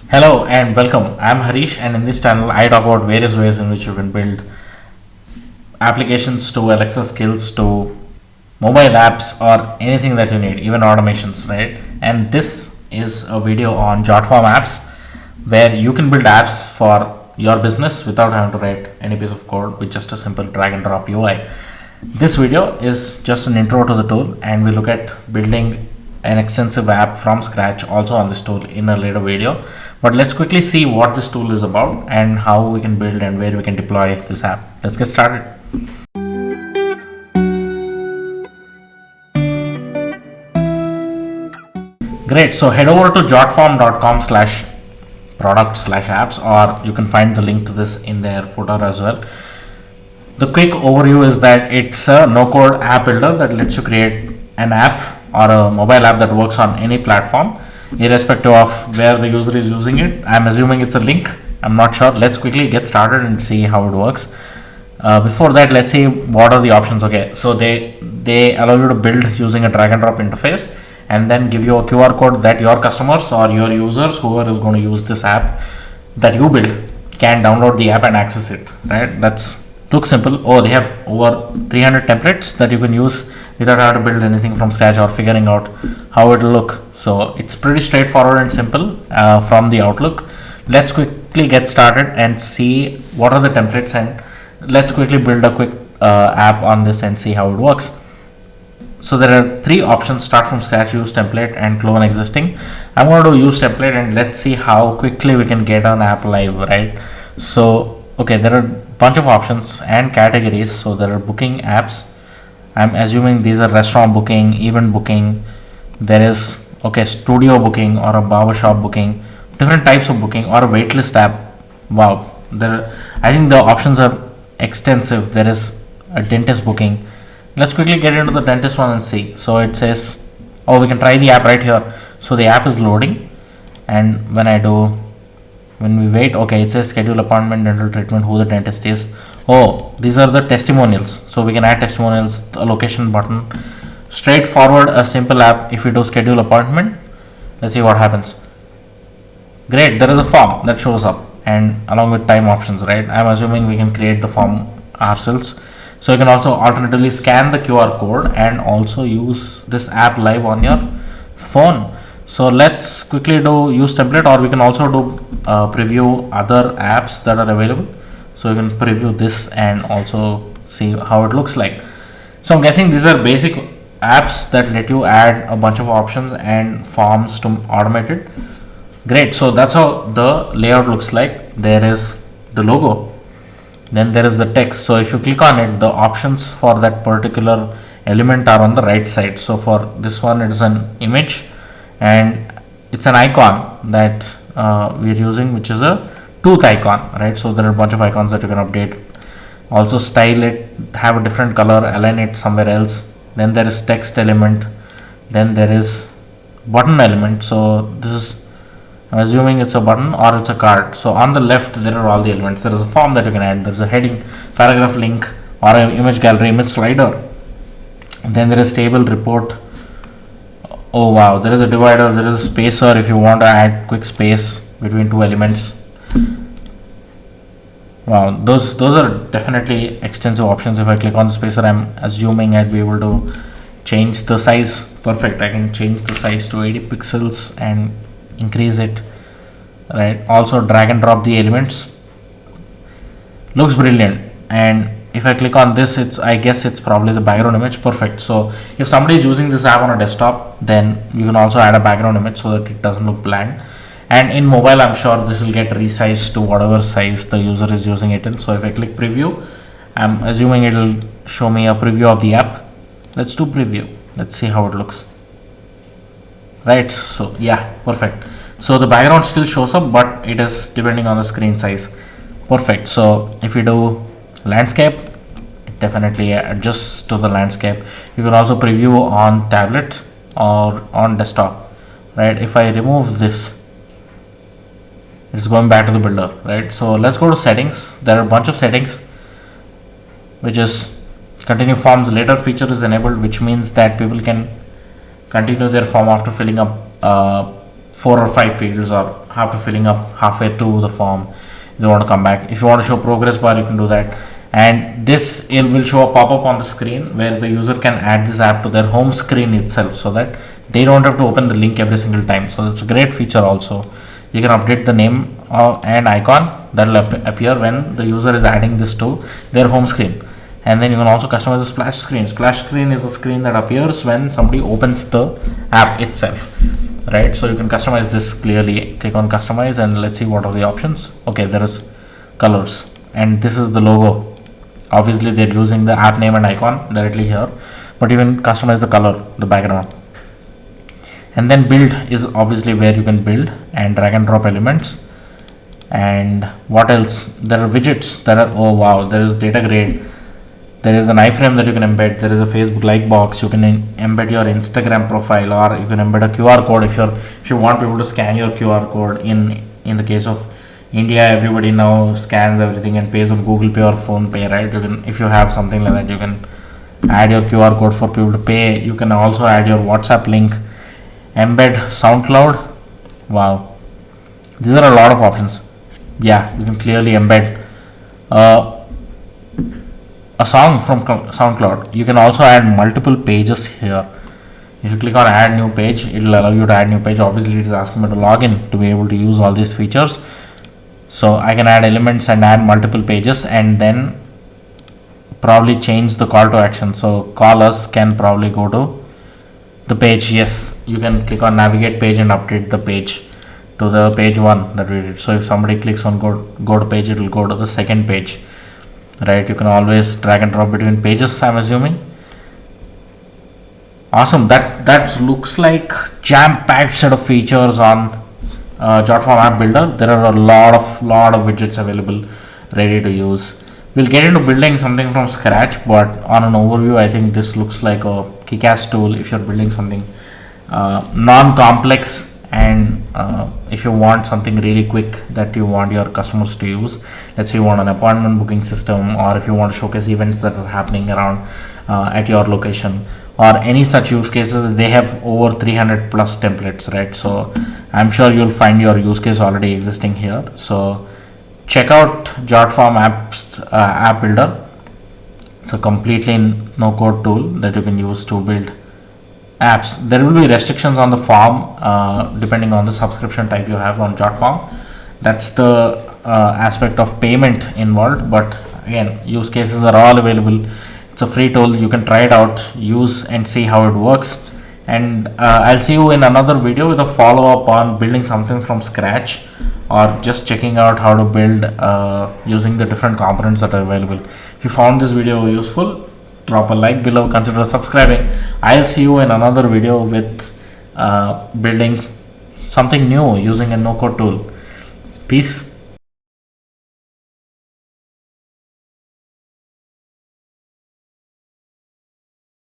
Hello and welcome. I'm Harish, and in this channel, I talk about various ways in which you can build applications to Alexa skills to mobile apps or anything that you need, even automations, right? And this is a video on JotForm apps where you can build apps for your business without having to write any piece of code with just a simple drag and drop UI. This video is just an intro to the tool, and we look at building an extensive app from scratch also on this tool in a later video. But let's quickly see what this tool is about and how we can build and where we can deploy this app. Let's get started. Great, so head over to jotform.com/product/apps, or you can find the link to this in their footer as well. The quick overview is that it's a no-code app builder that lets you create an app or a mobile app that works on any platform, irrespective of where the user is using it. I'm assuming it's a link. I'm not sure. Let's quickly get started and see how it works. Before that, let's see what are the options. Okay, so they allow you to build using a drag and drop interface, and then give you a QR code that your customers or your users, whoever is going to use this app that you build, can download the app and access it. Right? Looks simple. Oh, they have over 300 templates that you can use without having to build anything from scratch or figuring out how it will look. So it's pretty straightforward and simple from the outlook. Let's quickly get started and see what are the templates, and let's quickly build a quick app on this and see how it works. So there are three options: start from scratch, use template, and clone existing. I'm going to do use template, and let's see how quickly we can get an app live, right? So okay, there are a bunch of options and categories. So there are booking apps. I'm assuming these are restaurant booking, event booking. There is studio booking or a barbershop booking, different types of booking, or a waitlist app. Wow, I think the options are extensive. There is a dentist booking. Let's quickly get into the dentist one and see. So it says, we can try the app right here. So the app is loading, and when we wait, it says schedule appointment, dental treatment, who the dentist is. These are the testimonials. So we can add testimonials, a location button. Straightforward, a simple app. If we do schedule appointment, let's see what happens. Great, there is a form that shows up, and along with time options, right? I'm assuming we can create the form ourselves. So you can also alternatively scan the QR code and also use this app live on your phone. So let's quickly do use template, or we can also do preview other apps that are available. So you can preview this and also see how it looks like. So I'm guessing these are basic apps that let you add a bunch of options and forms to automate it. Great, so that's how the layout looks like. There is the logo, then there is the text. So if you click on it, the options for that particular element are on the right side. So for this one, it is an image, and it's an icon that we're using, which is a tooth icon, right? So there are a bunch of icons that you can update, also style it, have a different color, align it somewhere else. Then there is text element, then there is button element. So I'm assuming it's a button or it's a card. So on the left, there are all the elements. There is a form that you can add. There's a heading, paragraph, link, or an image gallery, image slider. Then there is table, report. Oh wow, there is a divider, there is a spacer if you want to add quick space between two elements. Wow, those are definitely extensive options. If I click on the spacer, I'm assuming I'd be able to change the size. Perfect, I can change the size to 80 pixels and increase it, right? Also drag and drop the elements. Looks brilliant. And if I click on this, I guess it's probably the background image. Perfect. So if somebody is using this app on a desktop, then you can also add a background image so that it doesn't look bland. And in mobile, I'm sure this will get resized to whatever size the user is using it in. So if I click preview, I'm assuming it will show me a preview of the app. Let's do preview. Let's see how it looks. Right. So yeah, perfect. So the background still shows up, but it is depending on the screen size. Perfect. So if we do landscape, it definitely adjusts to the landscape. You can also preview on tablet or on desktop, right? If I remove this, it's going back to the builder, right? So let's go to settings. There are a bunch of settings, which is continue forms later feature is enabled, which means that people can continue their form after filling up 4 or 5 fields, or after filling up halfway through the form they want to come back. If you want to show progress bar, you can do that. And this, it will show a pop-up on the screen where the user can add this app to their home screen itself, so that they don't have to open the link every single time. So that's a great feature. Also, you can update the name and icon that will appear when the user is adding this to their home screen. And then you can also customize the splash screen. Splash screen is a screen that appears when somebody opens the app itself, right? So you can customize this clearly. Click on customize and let's see what are the options. Okay, there is colors, and this is the logo. Obviously they're using the app name and icon directly here, but you can customize the color, the background. And then build is obviously where you can build and drag and drop elements. And what else? There are widgets. There are, oh wow, there is data grid. There is an iframe that you can embed. There is a Facebook like box. You can embed your Instagram profile, or you can embed a QR code if you want people to scan your QR code. In the case of India, everybody now scans everything and pays on Google Pay or Phone Pay, right? You can, if you have something like that, you can add your QR code for people to pay. You can also add your WhatsApp link. Embed SoundCloud. Wow, these are a lot of options. Yeah, you can clearly embed a song from SoundCloud. You can also add multiple pages here. If you click on add new page, it will allow you to add new page. Obviously it is asking me to log in to be able to use all these features. So I can add elements and add multiple pages, and then probably change the call to action. So call us can probably go to the page. Yes, you can click on navigate page and update the page to the page 1 that we did. So if somebody clicks on go to page, it will go to the second page, right? You can always drag and drop between pages, I'm assuming. Awesome. That looks like jam-packed set of features on JotForm App Builder. There are a lot of widgets available ready to use. We'll get into building something from scratch, but on an overview, I think this looks like a kick-ass tool if you're building something non-complex, and if you want something really quick that you want your customers to use. Let's say you want an appointment booking system, or if you want to showcase events that are happening around at your location, or any such use cases. They have over 300 plus templates, right? So I'm sure you'll find your use case already existing here. So check out JotForm App Builder. It's a completely no code tool that you can use to build apps. There will be restrictions on the form depending on the subscription type you have on JotForm. That's the aspect of payment involved, but again, use cases are all available. It's a free tool. You can try it out, use and see how it works. And I'll see you in another video with a follow-up on building something from scratch, or just checking out how to build using the different components that are available. If you found this video useful, drop a like below, consider subscribing. I'll see you in another video with building something new using a no-code tool. Peace.